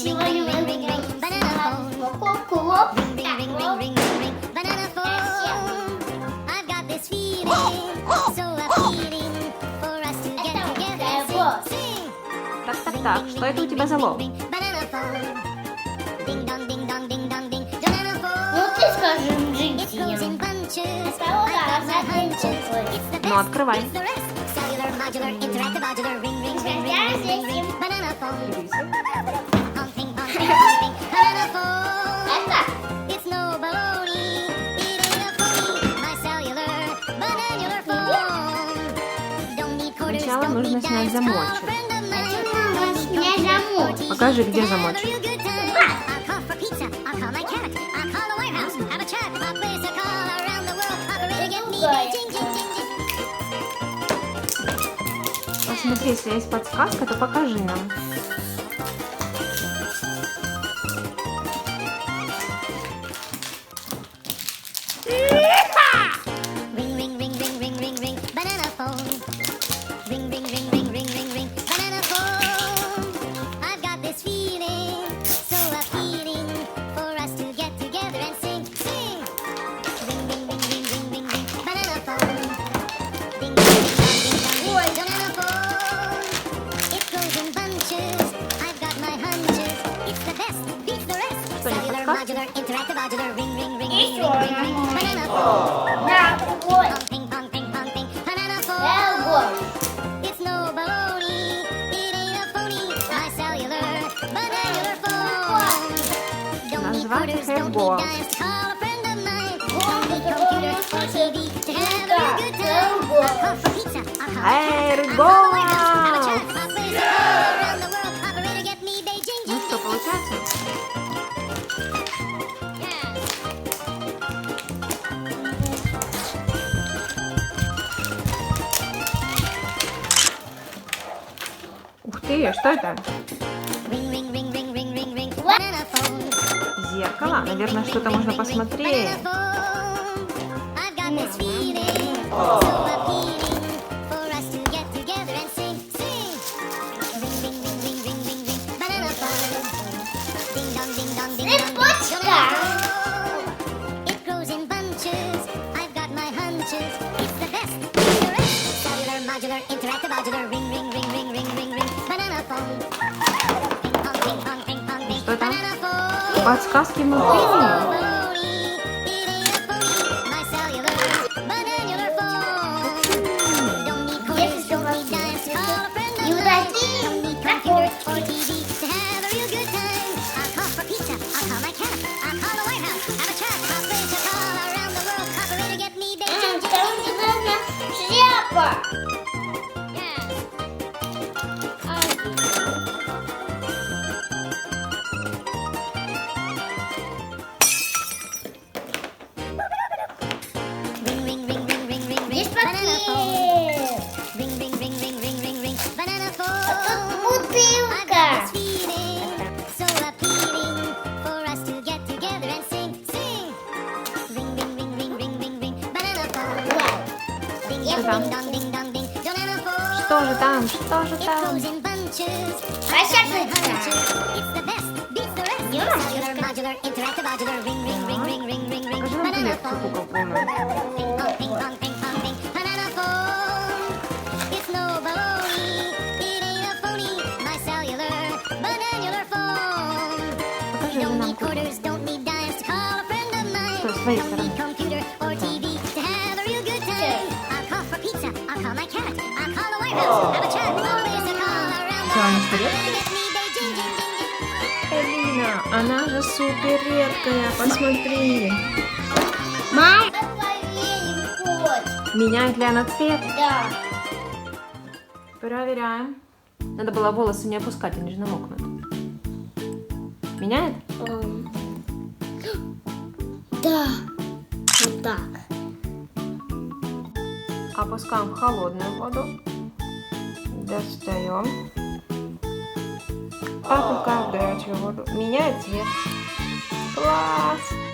сегодня мы будем снимать упаковку. Так, что это у тебя за лоб? Ну ты скажи джинсием. Ну, открывай. Сначала нужно снять замочек. Снять замочек. Покажи, где замочек. Посмотри, если есть подсказка, то покажи нам. Да, другой. Название Hairballs. Hairballs! Ну что, получается? Ух ты, что это? Зеркало? Наверное, что-то можно посмотреть. Что там? Подсказки внутри. И вот такие упаковки. Там тебе нужна шляпа. Здесь пакет. Тут бутылка. Что же там? Что же там? Прощаться. Покажи нам коллекцию кукол. Покажи же нам кукол. Стой, с твоей стороны. Что, она в порядке? Элина, она же супер редкая, посмотри. Мам, Меняет ли она цвет? да. Проверяем. Надо было волосы не опускать, они же намокнут. Меняет? Да. Вот так. Опускаем в холодную воду. Достаем. Опускаем в горячую воду. Меняет цвет. Класс!